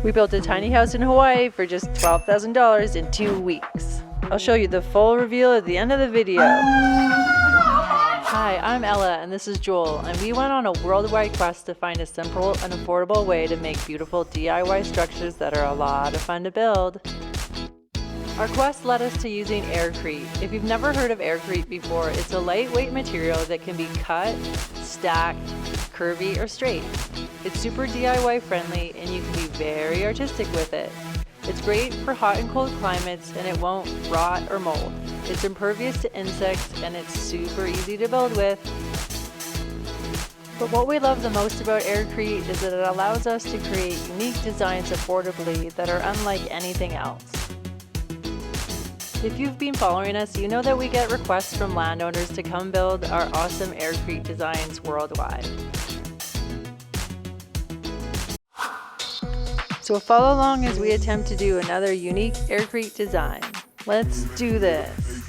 We built a tiny house in Hawaii for just $12,000 in 2 weeks. I'll show you the full reveal at the end of the video. Hi, I'm Ella and this is Joel, and we went on a worldwide quest to find a simple and affordable way to make beautiful DIY structures that are a lot of fun to build. Our quest led us to using Aircrete. If you've never heard of Aircrete before, it's a lightweight material that can be cut, stacked, curvy, or straight. It's super DIY friendly and you can be very artistic with it. It's great for hot and cold climates and it won't rot or mold. It's impervious to insects and it's super easy to build with. But what we love the most about Aircrete is that it allows us to create unique designs affordably that are unlike anything else. If you've been following us, you know that we get requests from landowners to come build our awesome Aircrete designs worldwide. So follow along as we attempt to do another unique Aircrete design. Let's do this!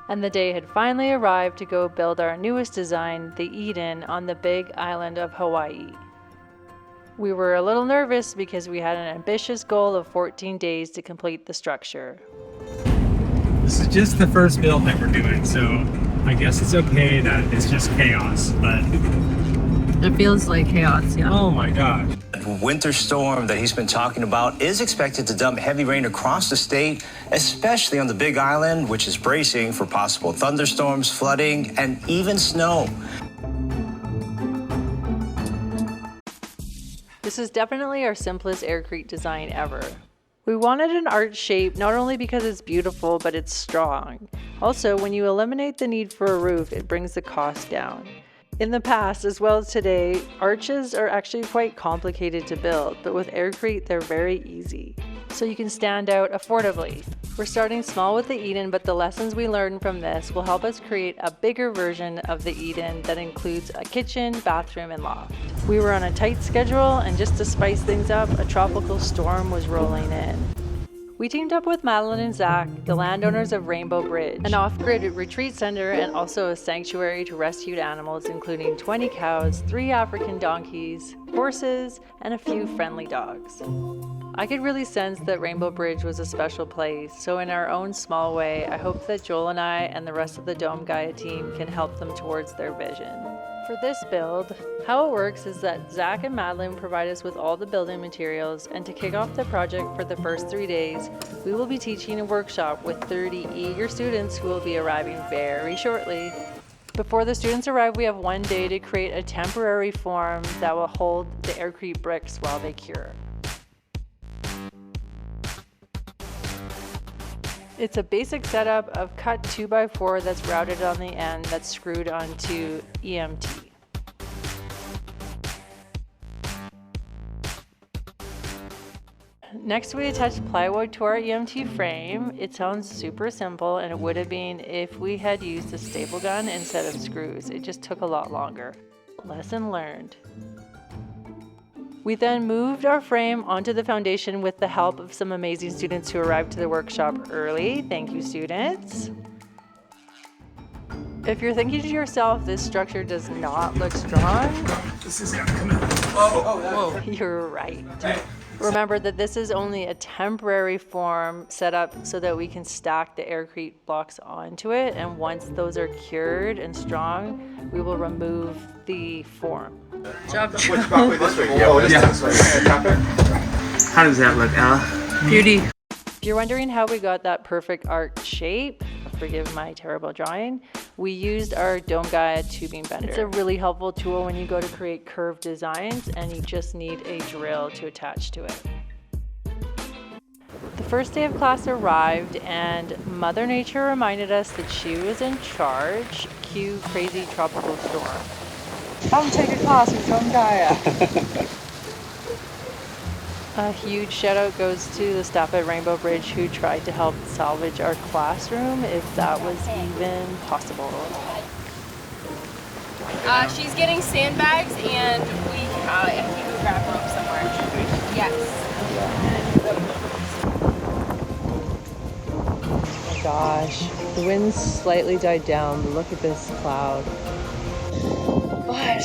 And the day had finally arrived to go build our newest design, the Eden, on the big island of Hawaii. We were a little nervous because we had an ambitious goal of 14 days to complete the structure. This is just the first build that we're doing, so I guess it's okay that it's just chaos, but... It feels like chaos, yeah. Oh my gosh. Winter storm that he's been talking about is expected to dump heavy rain across the state, especially on the Big Island, which is bracing for possible thunderstorms, flooding, and even snow. This is definitely our simplest Aircrete design ever. We wanted an arch shape not only because it's beautiful, but it's strong. Also, when you eliminate the need for a roof, it brings the cost down. In the past, as well as today, arches are actually quite complicated to build, but with Aircrete, they're very easy. So you can stand out affordably. We're starting small with the Eden, but the lessons we learned from this will help us create a bigger version of the Eden that includes a kitchen, bathroom, and loft. We were on a tight schedule, and just to spice things up, a tropical storm was rolling in. We teamed up with Madeline and Zach, the landowners of Rainbow Bridge, an off-grid retreat center and also a sanctuary to rescued animals, including 20 cows, 3 African donkeys, horses, and a few friendly dogs. I could really sense that Rainbow Bridge was a special place, so in our own small way, I hope that Joel and I and the rest of the Domegaia team can help them towards their vision. For this build, how it works is that Zach and Madeline provide us with all the building materials, and to kick off the project for the first 3 days, we will be teaching a workshop with 30 eager students who will be arriving very shortly. Before the students arrive, we have 1 day to create a temporary form that will hold the Aircrete bricks while they cure. It's a basic setup of cut 2x4 that's routed on the end that's screwed onto EMT. Next, we attach plywood to our EMT frame. It sounds super simple, and it would have been if we had used a staple gun instead of screws. It just took a lot longer. Lesson learned. We then moved our frame onto the foundation with the help of some amazing students who arrived to the workshop early. Thank you, students. If you're thinking to yourself, this structure does not look strong, This is gonna come out. Whoa. you're right. Remember that this is only a temporary form set up so that we can stack the Aircrete blocks onto it, and once those are cured and strong, we will remove the form. How does that look, Ella? Beauty. If you're wondering how we got that perfect arch shape, forgive my terrible drawing, we used our Domegaia tubing bender. It's a really helpful tool when you go to create curved designs and you just need a drill to attach to it. The first day of class arrived and Mother Nature reminded us that she was in charge. Cue crazy tropical storm. Come take a class with Domegaia. A huge shout out goes to the staff at Rainbow Bridge who tried to help salvage our classroom if that was even possible. She's getting sandbags and I think we grab rope somewhere. Yes. Oh my gosh, the wind's slightly died down, but look at this cloud. But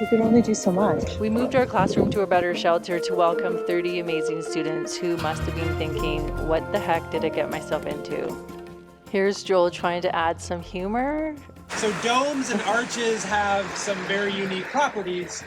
We can only do so much. We moved our classroom to a better shelter to welcome 30 amazing students who must have been thinking, what the heck did I get myself into? Here's Joel trying to add some humor. So domes and arches have some very unique properties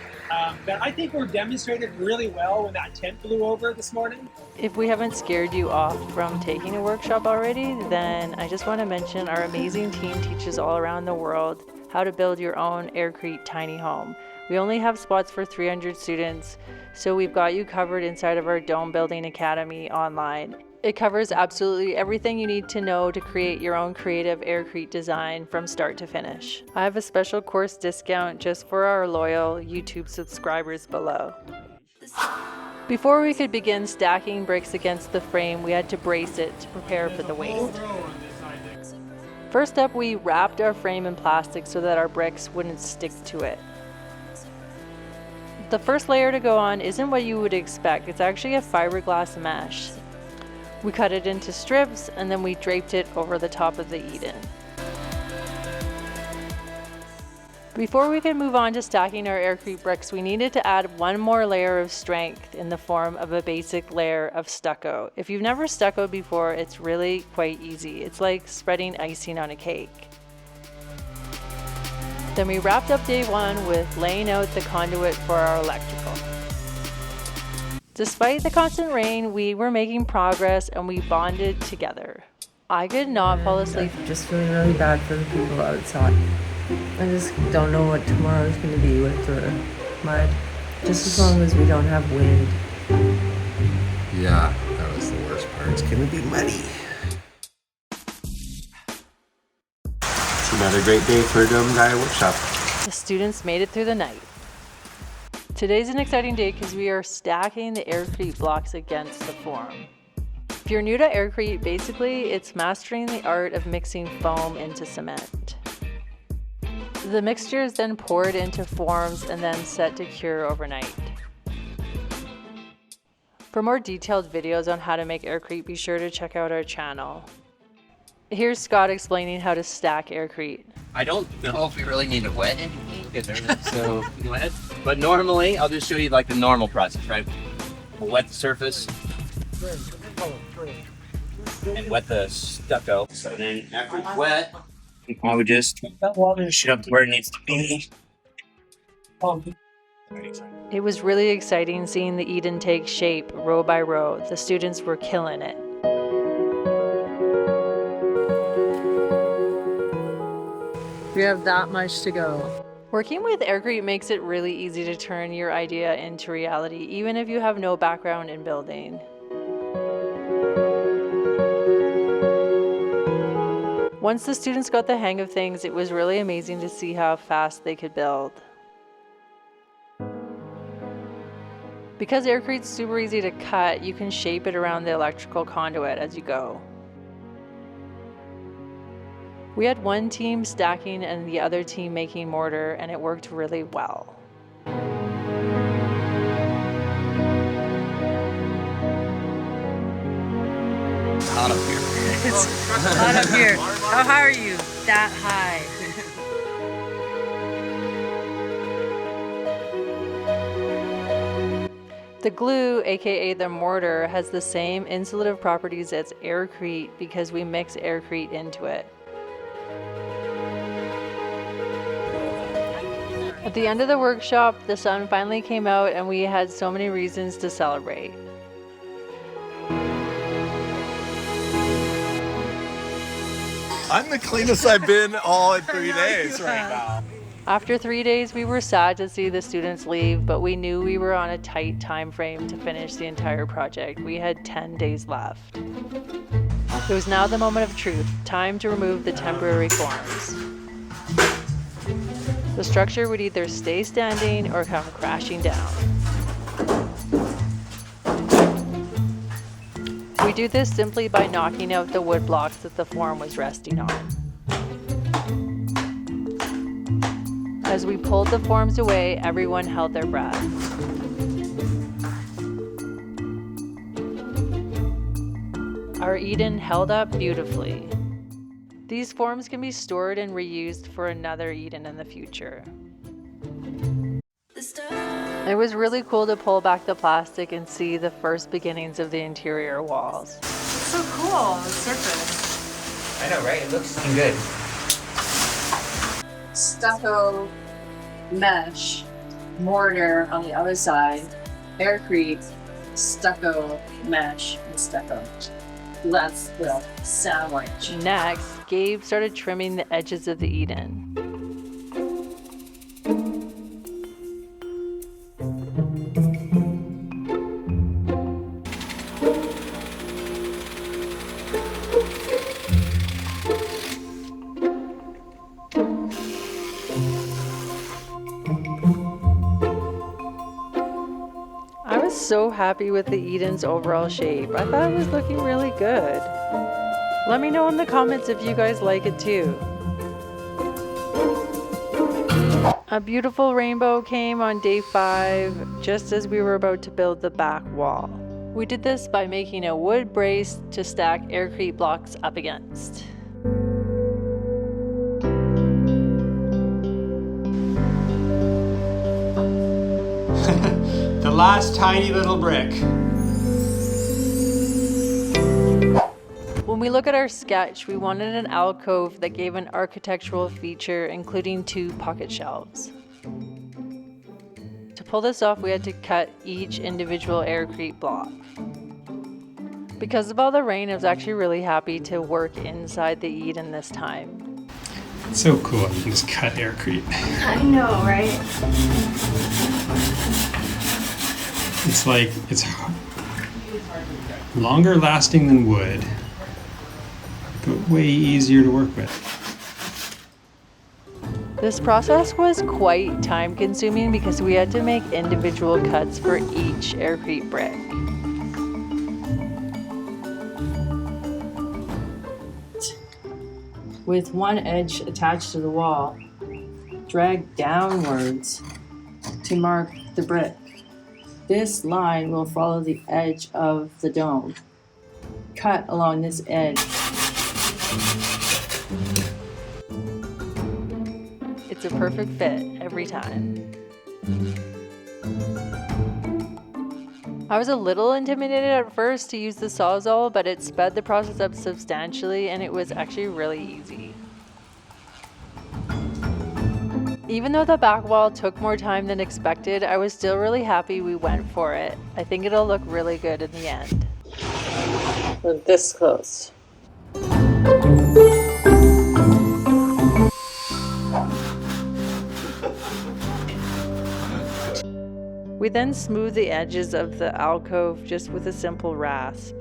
that I think were demonstrated really well when that tent blew over this morning. If we haven't scared you off from taking a workshop already, then I just want to mention our amazing team teaches all around the world how to build your own Aircrete Tiny Home. We only have spots for 300 students, so we've got you covered inside of our Dome Building Academy online. It covers absolutely everything you need to know to create your own creative Aircrete design from start to finish. I have a special course discount just for our loyal YouTube subscribers below. Before we could begin stacking bricks against the frame, we had to brace it to prepare for the weight. First up, we wrapped our frame in plastic so that our bricks wouldn't stick to it. The first layer to go on isn't what you would expect. It's actually a fiberglass mesh. We cut it into strips and then we draped it over the top of the Eden. Before we could move on to stacking our Aircrete bricks, we needed to add one more layer of strength in the form of a basic layer of stucco. If you've never stuccoed before, it's really quite easy. It's like spreading icing on a cake. Then we wrapped up day one with laying out the conduit for our electrical. Despite the constant rain, we were making progress and we bonded together. I could not fall asleep. I'm just feeling really bad for the people outside. I just don't know what tomorrow's going to be with the mud. Just as long as we don't have wind. Yeah, that was the worst part. It's gonna be muddy. It's another great day for a Domegaia workshop. The students made it through the night. Today's an exciting day because we are stacking the Aircrete blocks against the form. If you're new to Aircrete, basically it's mastering the art of mixing foam into cement. The mixture is then poured into forms and then set to cure overnight. For more detailed videos on how to make Aircrete, be sure to check out our channel. Here's Scott explaining how to stack Aircrete. I don't know if we really need to wet anything because everything's so wet. But normally, I'll just show you like the normal process, right? We'll wet the surface and wet the stucco. So then after it's wet, I would just wash it up to where it needs to be. It was really exciting seeing the Eden take shape row by row. The students were killing it. We have that much to go. Working with Aircrete makes it really easy to turn your idea into reality, even if you have no background in building. Once the students got the hang of things, it was really amazing to see how fast they could build. Because Aircrete's super easy to cut, you can shape it around the electrical conduit as you go. We had one team stacking and the other team making mortar, and it worked really well. Hot up here. It's hot up here. How high are you? That high. The glue, aka the mortar, has the same insulative properties as Aircrete because we mix Aircrete into it. At the end of the workshop, the sun finally came out and we had so many reasons to celebrate. I'm the cleanest I've been all in 3 days right now. After 3 days, we were sad to see the students leave, but we knew we were on a tight time frame to finish the entire project. We had 10 days left. It was now the moment of truth, time to remove the temporary forms. The structure would either stay standing or come crashing down. We do this simply by knocking out the wood blocks that the form was resting on. As we pulled the forms away, everyone held their breath. Our Eden held up beautifully. These forms can be stored and reused for another Eden in the future. It was really cool to pull back the plastic and see the first beginnings of the interior walls. It's so cool, the surface. I know, right? It looks good. Stucco mesh mortar on the other side. Aircrete stucco mesh and stucco. That's the sandwich. Next, Gabe started trimming the edges of the Eden. I was so happy with the Eden's overall shape. I thought it was looking really good. Let me know in the comments if you guys like it too. A beautiful rainbow came on day 5, just as we were about to build the back wall. We did this by making a wood brace to stack Aircrete blocks up against. The last tiny little brick. When we look at our sketch, we wanted an alcove that gave an architectural feature, including 2 pocket shelves. To pull this off, we had to cut each individual Aircrete block. Because of all the rain, I was actually really happy to work inside the Eden this time. It's so cool. You can just cut Aircrete. I know, right? It's like, it's longer lasting than wood, but way easier to work with. This process was quite time consuming because we had to make individual cuts for each Aircrete brick. With one edge attached to the wall, drag downwards to mark the brick. This line will follow the edge of the dome. Cut along this edge. It's a perfect fit every time. I was a little intimidated at first to use the Sawzall, but it sped the process up substantially and it was actually really easy. Even though the back wall took more time than expected, I was still really happy we went for it. I think it'll look really good in the end. We're this close. We then smoothed the edges of the alcove just with a simple rasp.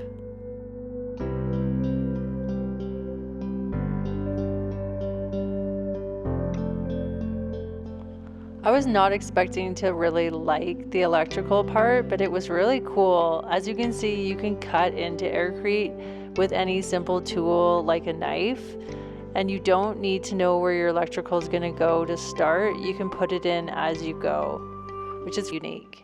I was not expecting to really like the electrical part, but it was really cool. As you can see, you can cut into Aircrete with any simple tool like a knife, and you don't need to know where your electrical is going to go to start. You can put it in as you go, which is unique.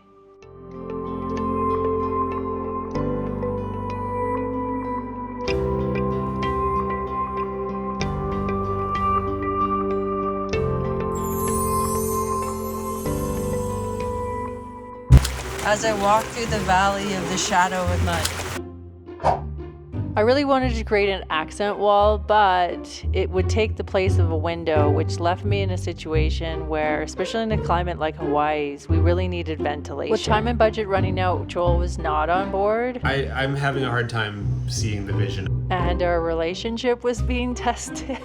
As I walk through the valley of the shadow of night. I really wanted to create an accent wall, but it would take the place of a window, which left me in a situation where, especially in a climate like Hawaii's, we really needed ventilation. With time and budget running out, Joel was not on board. I'm having a hard time seeing the vision. And our relationship was being tested.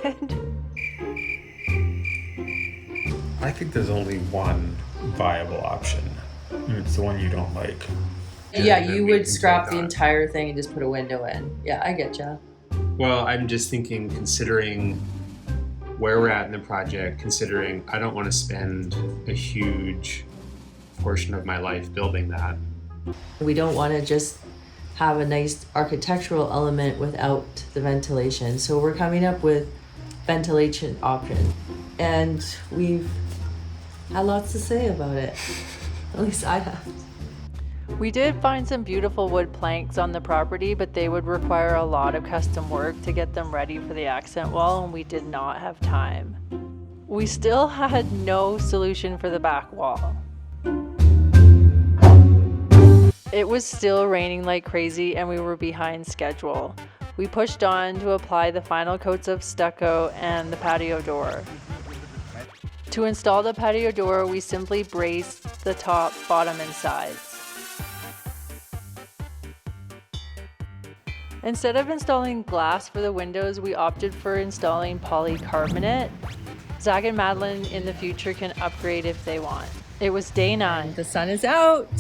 I think there's only one viable option. It's the one you don't like. Yeah, And then you we would can scrap take the that. entire thing and just put a window in. Yeah, I get ya. Well, I'm just thinking, considering where we're at in the project, considering I don't want to spend a huge portion of my life building that. We don't want to just have a nice architectural element without the ventilation. So we're coming up with ventilation options. And we've had lots to say about it. At least I have. We did find some beautiful wood planks on the property, but they would require a lot of custom work to get them ready for the accent wall, and we did not have time. We still had no solution for the back wall. It was still raining like crazy and we were behind schedule. We pushed on to apply the final coats of stucco and the patio door. To install the patio door, we simply braced the top, bottom, and sides. Instead of installing glass for the windows, we opted for installing polycarbonate. Zach and Madeline in the future can upgrade if they want. It was day 9. The sun is out,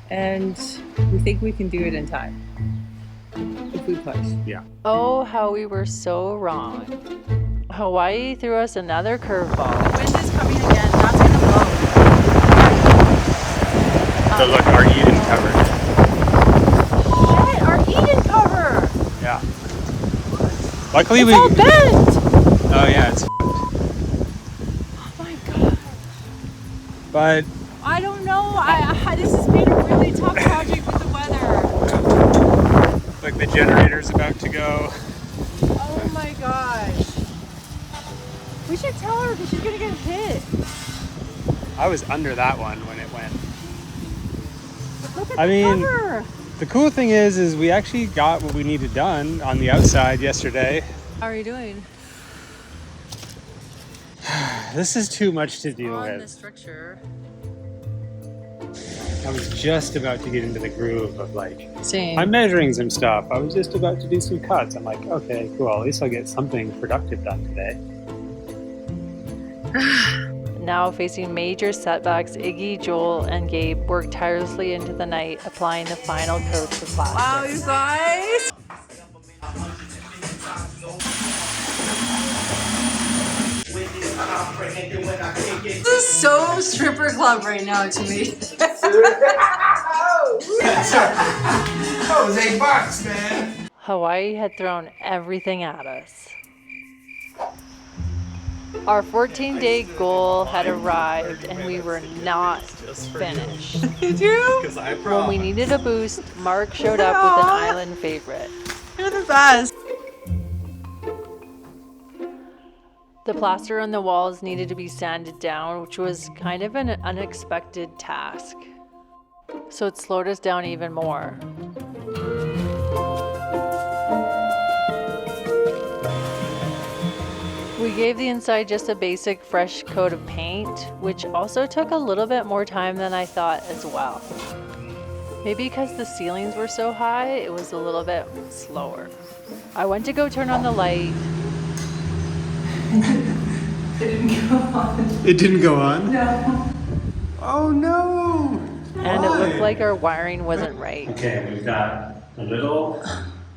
and we think we can do it in time. If we push. Yeah. Oh, how we were so wrong. Hawaii threw us another curveball. The wind is coming again. That's gonna blow. So look, our Eden covered. Shit, our Eden cover! Yeah. Luckily It's all bent! Oh yeah, it's. Oh my god. But I don't know. This has been a really tough project with the weather. like the generator's about to go. Oh my gosh. We should tell her because she's gonna get hit. I was under that one when it went. Look at I the mean, cover. The cool thing is we actually got what we needed done on the outside yesterday. How are you doing? This is too much to deal On the with. structure. I was just about to get into the groove of like, Same. I'm measuring some stuff. I was just about to do some cuts. I'm like, okay, cool. At least I'll get something productive done today. Now facing major setbacks, Iggy, Joel, and Gabe worked tirelessly into the night, applying the final coats of plaster. Wow, you guys! This is so stripper club right now to me. That was $8, man. Hawaii had thrown everything at us. Our 14-day goal had arrived and we were not finished. Did you? When we needed a boost, Mark showed up with an island favorite. You're the best. The plaster on the walls needed to be sanded down, which was kind of an unexpected task. So it slowed us down even more. We gave the inside just a basic fresh coat of paint, which also took a little bit more time than I thought as well. Maybe because the ceilings were so high, it was a little bit slower. I went to go turn on the light. It didn't go on? No. Oh no! And it looked like our wiring wasn't right. Okay, we've got a little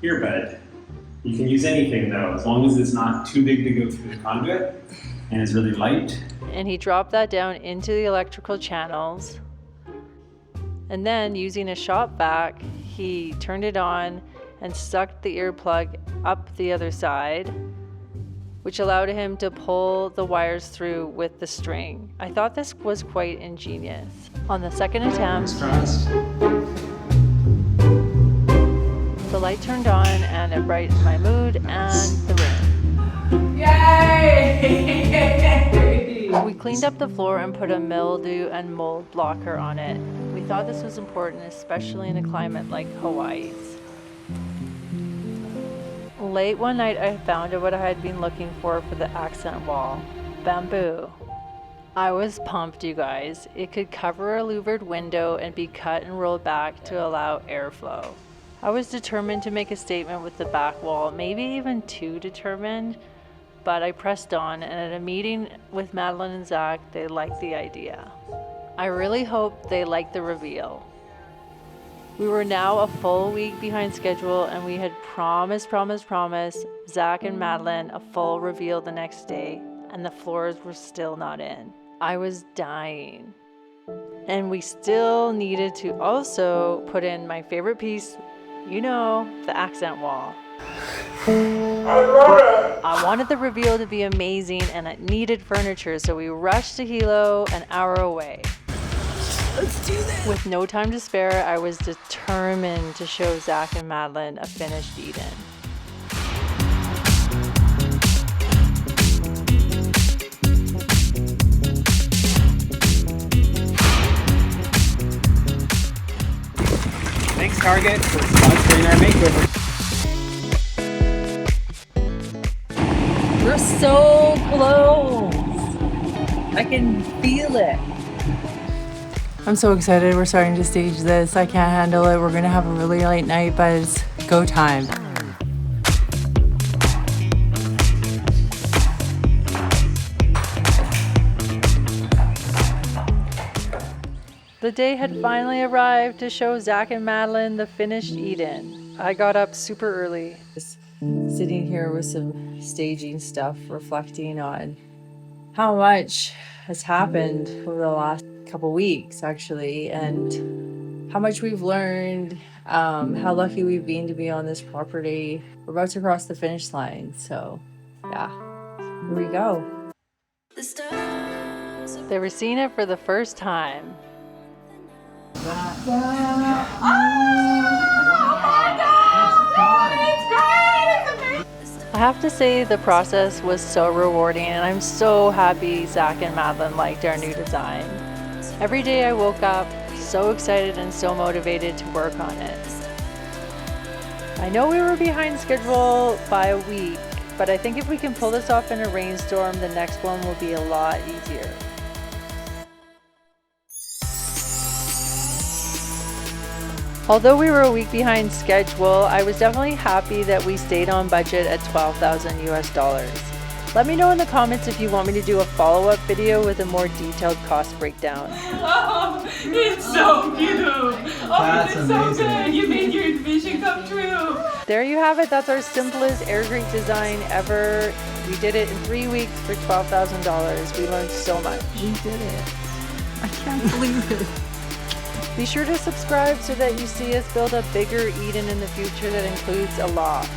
earbud. You can use anything though, as long as it's not too big to go through the conduit and it's really light. And he dropped that down into the electrical channels. And then using a shop vac, he turned it on and stuck the earplug up the other side, which allowed him to pull the wires through with the string. I thought this was quite ingenious. On the second attempt, the light turned on and it brightened my mood and the room. Yay! We cleaned up the floor and put a mildew and mold blocker on it. We thought this was important, especially in a climate like Hawaii's. Late one night, I found what I had been looking for the accent wall. Bamboo. I was pumped, you guys. It could cover a louvered window and be cut and rolled back to allow airflow. I was determined to make a statement with the back wall, maybe even too determined, but I pressed on, and at a meeting with Madeline and Zach, they liked the idea. I really hope they liked the reveal. We were now a full week behind schedule, and we had promised Zach and Madeline a full reveal the next day, and the floors were still not in. I was dying. And we still needed to also put in my favorite piece, you know, the accent wall. I wanted the reveal to be amazing, and it needed furniture, so we rushed to Hilo an hour away. Let's do this! With no time to spare, I was determined to show Zach and Madeline a finished Eden. target for sponsoring our makeover. We're so close. I can feel it. I'm so excited. We're starting to stage this. I can't handle it. We're gonna have a really late night, but it's go time. The day had finally arrived to show Zach and Madeline the finished Eden. I got up super early. Just sitting here with some staging stuff, reflecting on how much has happened over the last couple weeks, actually, and how much we've learned, how lucky we've been to be on this property. We're about to cross the finish line, so yeah, here we go. They were seeing it for the first time. I have to say the process was so rewarding, and I'm so happy Zach and Madeline liked our new design. Every day I woke up so excited and so motivated to work on it. I know we were behind schedule by a week, but I think if we can pull this off in a rainstorm, the next one will be a lot easier. Although we were a week behind schedule, I was definitely happy that we stayed on budget at $12,000 US. Let me know in the comments if you want me to do a follow-up video with a more detailed cost breakdown. Oh, it's so cute. Oh, it's so good. You made your vision come true. There you have it. That's our simplest Aircrete design ever. We did it in 3 weeks for $12,000. We learned so much. We did it. I can't believe it. Be sure to subscribe so that you see us build a bigger Eden in the future that includes a loft.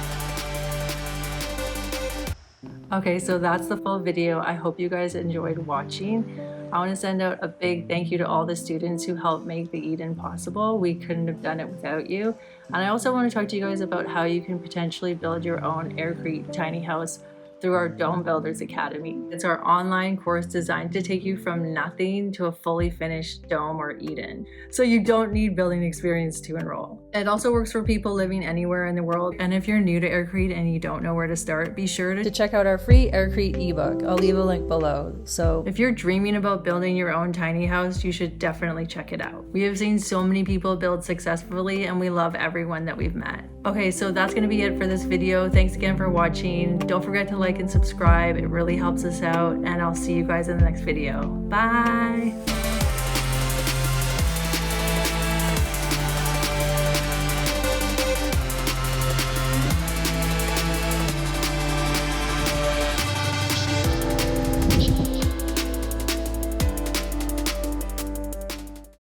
Okay, so that's the full video. I hope you guys enjoyed watching. I want to send out a big thank you to all the students who helped make the Eden possible. We couldn't have done it without you. And I also want to talk to you guys about how you can potentially build your own Aircrete Tiny House through our Dome Builders Academy. It's our online course designed to take you from nothing to a fully finished dome or Eden. So you don't need building experience to enroll. It also works for people living anywhere in the world. And if you're new to Aircrete and you don't know where to start, be sure to check out our free Aircrete ebook. I'll leave a link below. So if you're dreaming about building your own tiny house, you should definitely check it out. We have seen so many people build successfully, and we love everyone that we've met. Okay, so that's gonna be it for this video. Thanks again for watching. Don't forget to like and subscribe. It really helps us out, and I'll see you guys in the next video. Bye.